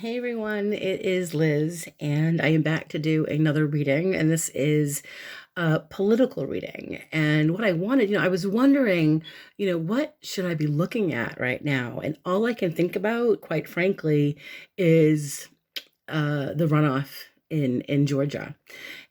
Hey everyone, it is Liz, and I am back to do another reading, and this is a political reading. And what I wanted, I was wondering, what should I be looking at right now? And all I can think about, quite frankly, is the runoff in Georgia.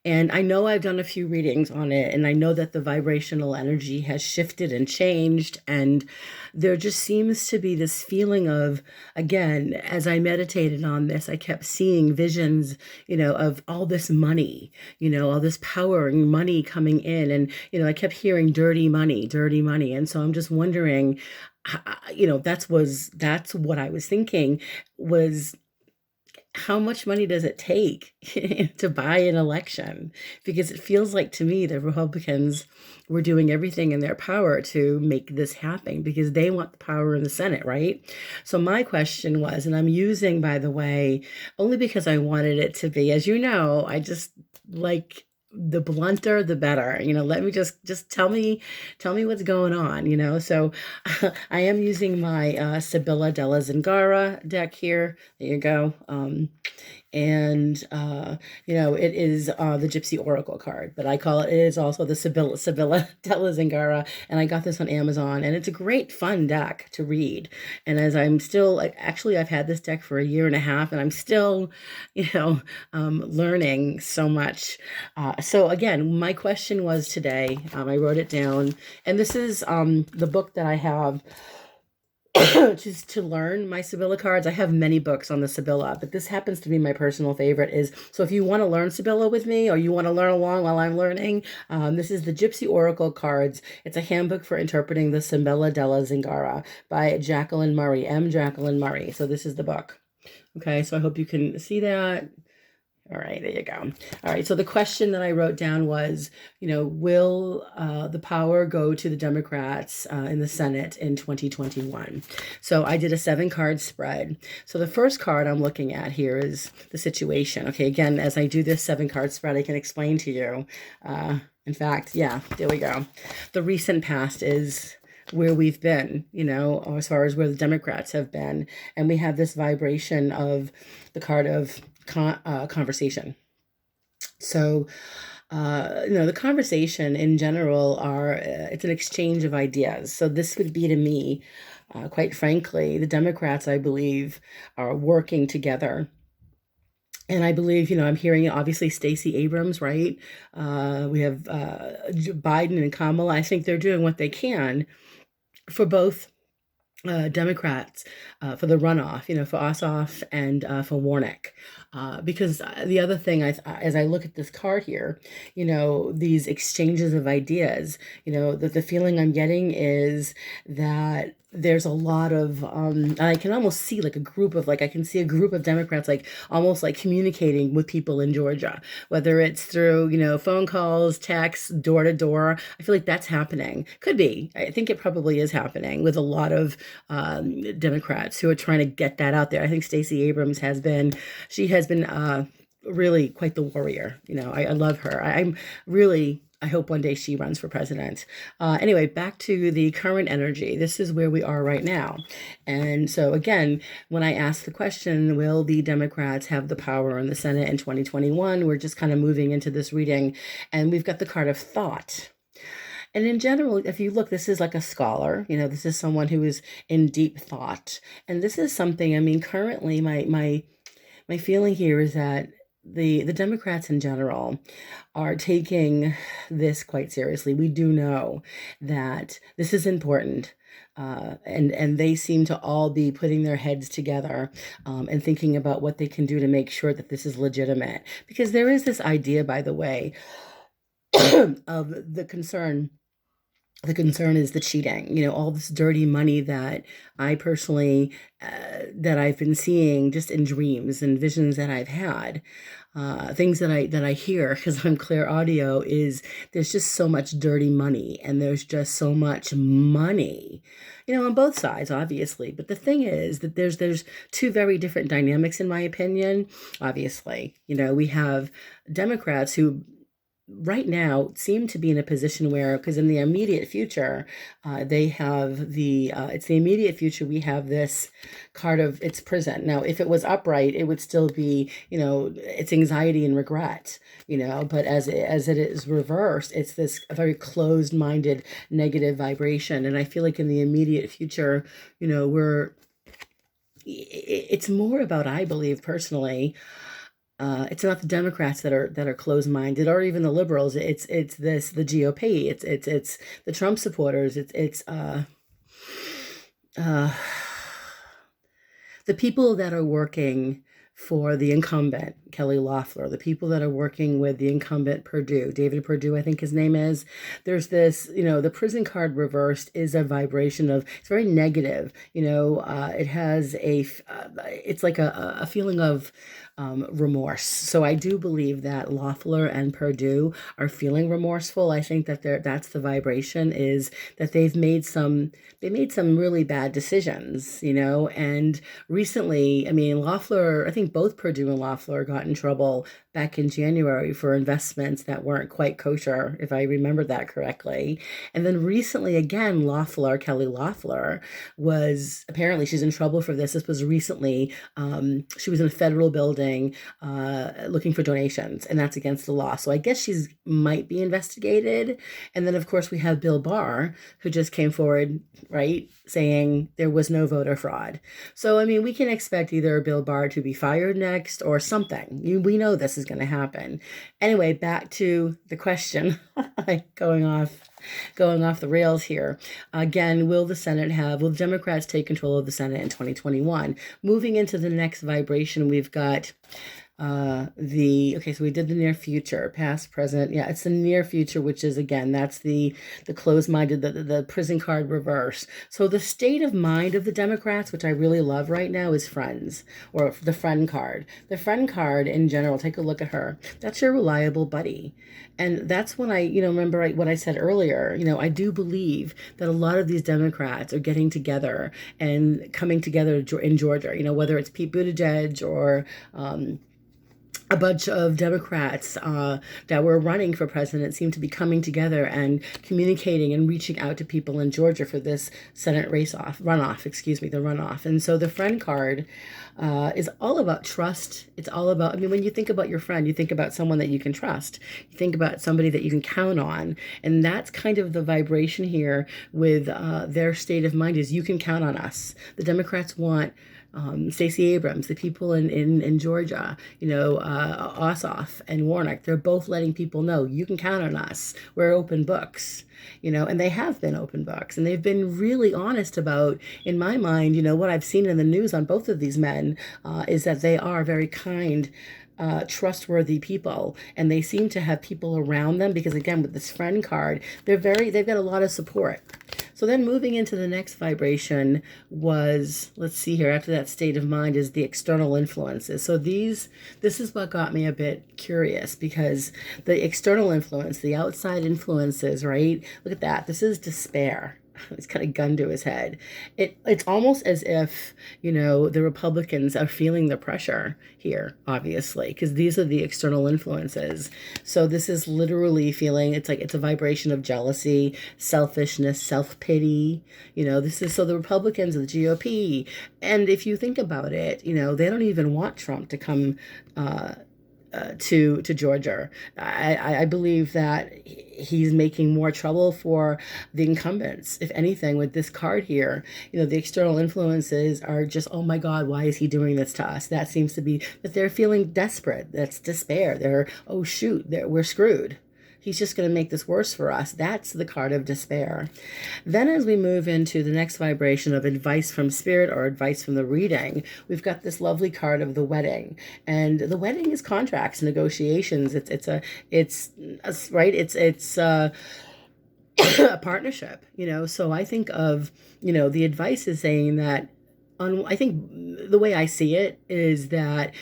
And I know I've done a few readings on it, and I know that the vibrational energy has shifted and changed. And there just seems to be this feeling of, again, as I meditated on this, I kept seeing visions, of all this money, all this power and money coming in. And, I kept hearing dirty money, dirty money. And so I'm just wondering, that's what I was thinking was how much money does it take to buy an election? Because it feels like to me the Republicans were doing everything in their power to make this happen because they want the power in the Senate, right? So my question was, and I'm using, by the way, only because I wanted it to be, as you know, I just like the blunter the better. Let me just tell me what's going on. So I am using my Sibilla della Zingara deck here. There you go. And it is the Gypsy Oracle card, but I call it is also the Sibilla della Zingara, and I got this on Amazon, and it's a great fun deck to read. And as I'm still actually I've had this deck for a year and a half, and I'm still learning so much. So again, my question was today, I wrote it down, and this is the book that I have just to learn my Sibilla cards. I have many books on the Sibilla, but this happens to be my personal favorite. So if you want to learn Sibilla with me, or you want to learn along while I'm learning, this is the Gypsy Oracle cards. It's a handbook for interpreting the Sibilla della Zingara by Jacqueline Murray, M. Jacqueline Murray. So this is the book. Okay, so I hope you can see that. All right, there you go. All right, so the question that I wrote down was, will the power go to the Democrats in the Senate in 2021? So I did a 7-card spread. So the first card I'm looking at here is the situation. Okay, again, as I do this 7-card spread, I can explain to you. In fact, yeah, there we go. The recent past is where we've been, as far as where the Democrats have been. And we have this vibration of the card of conversation. So, the conversation in general it's an exchange of ideas. So this would be to me, quite frankly, the Democrats, I believe, are working together. And I believe, I'm hearing obviously Stacey Abrams, right? We have Biden and Kamala. I think they're doing what they can for both Democrats for the runoff, for Ossoff and for Warnock. Because the other thing, as I look at this card here, these exchanges of ideas, that the feeling I'm getting is that there's a lot of, I can almost see like a group of, I can see a group of Democrats, almost communicating with people in Georgia, whether it's through, phone calls, texts, door to door. I feel like that's happening. Could be. I think it probably is happening with a lot of Democrats who are trying to get that out there. I think Stacey Abrams has been really quite the warrior. I love her. I hope one day she runs for president. Anyway, back to the current energy. This is where we are right now. And so again, when I ask the question, will the Democrats have the power in the Senate in 2021? We're just kind of moving into this reading, and we've got the card of thought. And in general, if you look, this is like a scholar, this is someone who is in deep thought. And this is something, currently my feeling here is that the Democrats in general are taking this quite seriously. We do know that this is important. And they seem to all be putting their heads together and thinking about what they can do to make sure that this is legitimate. Because there is this idea, by the way, of the concern. The concern is the cheating, all this dirty money that I personally, that I've been seeing just in dreams and visions that I've had. Things that I hear because I'm clear audio is there's just so much dirty money, and there's just so much money, on both sides, obviously. But the thing is that there's two very different dynamics, in my opinion. Obviously, we have Democrats who right now seem to be in a position where, because in the immediate future, they have it's the immediate future, we have this card of it's prison. Now, if it was upright, it would still be, it's anxiety and regret, but as it is reversed, it's this very closed-minded negative vibration. And I feel like in the immediate future, it's more about, I believe personally, it's not the Democrats that are closed-minded, or even the liberals. It's the GOP. It's the Trump supporters. It's uh, the people that are working for the incumbent, Kelly Loeffler, the people that are working with the incumbent Perdue, David Perdue, I think his name is. There's this, the prison card reversed is a vibration of, it's very negative. It has it's like a feeling of remorse. So I do believe that Loeffler and Perdue are feeling remorseful. I think that that's the vibration, is that they made some really bad decisions, and recently, I mean, Loeffler, I think both Perdue and Loeffler got in trouble back in January for investments that weren't quite kosher, if I remember that correctly. And then recently again, Kelly Loeffler, apparently she's in trouble for this. This was recently, she was in a federal building looking for donations, and that's against the law. So I guess she's might be investigated. And then of course we have Bill Barr, who just came forward, right, saying there was no voter fraud. So I mean, we can expect either Bill Barr to be fired next or something. We know this is going to happen. Anyway, back to the question. going off the rails here. Again, will the Democrats take control of the Senate in 2021? Moving into the next vibration, we've got so we did the near future, past, present. Yeah, it's the near future, which is, again, that's the closed-minded, the prison card reverse. So the state of mind of the Democrats, which I really love right now, is friends, or the friend card. The friend card in general, take a look at her. That's your reliable buddy. And that's when I, remember what I said earlier, I do believe that a lot of these Democrats are getting together and coming together in Georgia, whether it's Pete Buttigieg or a bunch of Democrats that were running for president seem to be coming together and communicating and reaching out to people in Georgia for this Senate runoff. And so the friend card is all about trust. It's all about, I mean, when you think about your friend, you think about someone that you can trust. You think about somebody that you can count on. And that's kind of the vibration here with their state of mind, is you can count on us. The Democrats want Stacey Abrams, the people in Georgia, Ossoff and Warnock, they're both letting people know you can count on us. We're open books, and they have been open books, and they've been really honest about, in my mind, what I've seen in the news on both of these men is that they are very kind, trustworthy people, and they seem to have people around them, because again, with this friend card, they've got a lot of support. So then moving into the next vibration was, let's see here, after that state of mind is the external influences. So this is what got me a bit curious, because the external influence, the outside influences, right? Look at that. This is despair. He's got a gun to his head. It's almost as if, the Republicans are feeling the pressure here, obviously, because these are the external influences. So this is literally feeling, it's a vibration of jealousy, selfishness, self-pity. So the Republicans and the GOP, and if you think about it, they don't even want Trump to come to Georgia. I believe that he's making more trouble for the incumbents. If anything, with this card here, the external influences are just, oh my God, why is he doing this to us? That seems to be that they're feeling desperate. That's despair. Oh shoot, we're screwed. He's just going to make this worse for us. That's the card of despair. Then as we move into the next vibration of advice from spirit, or advice from the reading, we've got this lovely card of the wedding. And the wedding is contracts, negotiations. It's a partnership, So I think of, the advice is saying that, I think the way I see it is that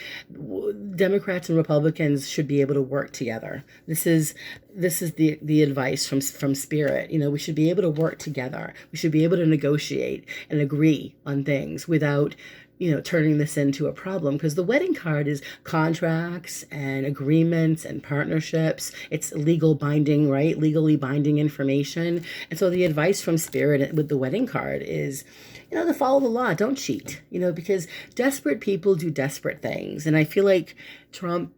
Democrats and Republicans should be able to work together. This is the advice from spirit. We should be able to work together. We should be able to negotiate and agree on things without turning this into a problem, because the wedding card is contracts and agreements and partnerships. It's legal binding, right? Legally binding information. And so the advice from Spirit with the wedding card is, to follow the law. Don't cheat, because desperate people do desperate things. And I feel like Trump,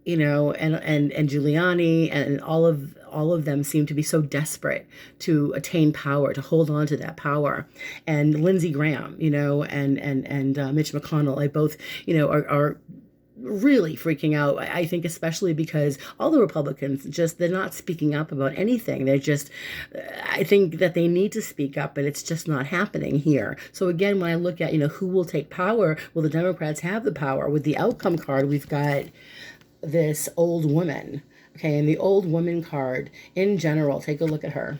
and Giuliani and all of them seem to be so desperate to attain power, to hold on to that power. And Lindsey Graham, and Mitch McConnell, I both, are really freaking out. I think especially because all the Republicans they're not speaking up about anything. They're just, I think that they need to speak up, but it's just not happening here. So again, when I look at, who will take power, will the Democrats have the power? With the outcome card, we've got this old woman. Okay, and the old woman card in general, take a look at her.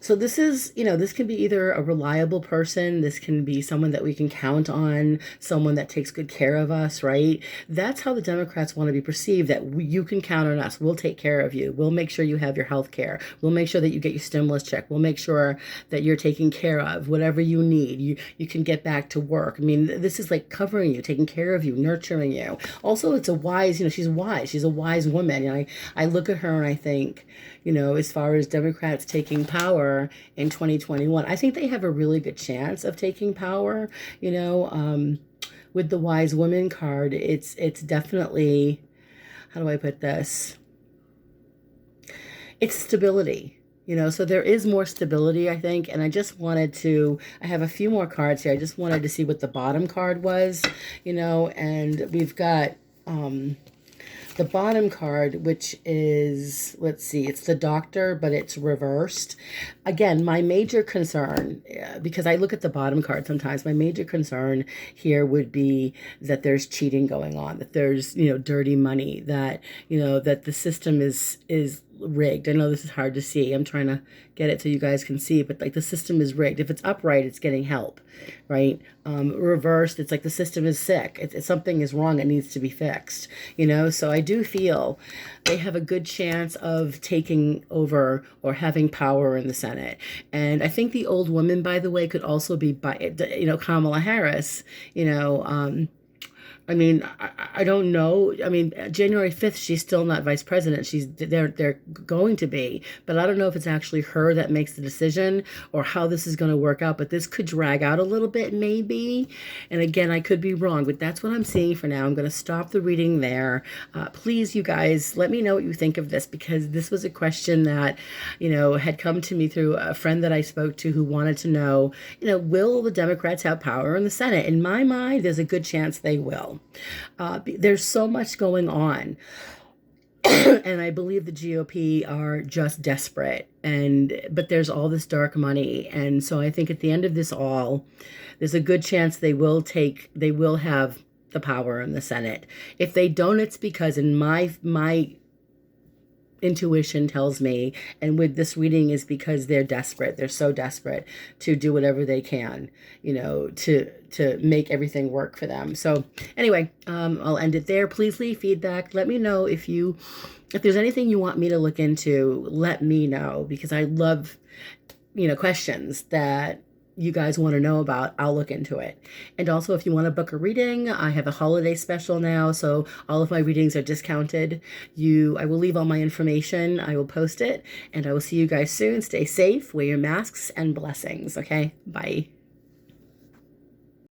So this is, this can be either a reliable person, this can be someone that we can count on, someone that takes good care of us, right? That's how the Democrats want to be perceived, that you can count on us. We'll take care of you. We'll make sure you have your health care. We'll make sure that you get your stimulus check. We'll make sure that you're taken care of, whatever you need. You can get back to work. I mean, this is like covering you, taking care of you, nurturing you. Also, it's a wise, she's wise. She's a wise woman. And I look at her and I think, as far as Democrats taking power in 2021, I think they have a really good chance of taking power. With the wise woman card, it's definitely, how do I put this? It's stability. So there is more stability, I think. And I have a few more cards here. I just wanted to see what the bottom card was, and we've got, the bottom card, which is, let's see, it's the Doctor, but it's reversed. Again, my major concern, because I look at the bottom card sometimes, my major concern here would be that there's cheating going on, that there's, dirty money, that, that the system is rigged. I know this is hard to see. I'm trying to get it so you guys can see, but like the system is rigged. If it's upright, it's getting help, right? Reversed, it's like the system is sick. It's something is wrong. It needs to be fixed, So I do feel they have a good chance of taking over or having power in the Senate. And I think the old woman, by the way, could also be Kamala Harris, I mean, I don't know. I mean, January 5th, she's still not vice president. They're going to be, but I don't know if it's actually her that makes the decision or how this is going to work out, but this could drag out a little bit maybe. And again, I could be wrong, but that's what I'm seeing for now. I'm going to stop the reading there. Please, you guys, let me know what you think of this, because this was a question that, had come to me through a friend that I spoke to who wanted to know, will the Democrats have power in the Senate? In my mind, there's a good chance they will. There's so much going on. And I believe the GOP are just desperate, but there's all this dark money. And so I think at the end of this all, there's a good chance they will have the power in the Senate. If they don't, it's because in my intuition tells me, and with this reading, is because they're desperate. They're so desperate to do whatever they can, to make everything work for them. So anyway, I'll end it there. Please leave feedback. Let me know if there's anything you want me to look into. Let me know, because I love, questions that you guys want to know about. I'll look into it. And also, if you want to book a reading, I have a holiday special now, so all of my readings are discounted. I will leave all my information. I will post it, and I will see you guys soon. Stay safe, wear your masks, and blessings. Okay, bye.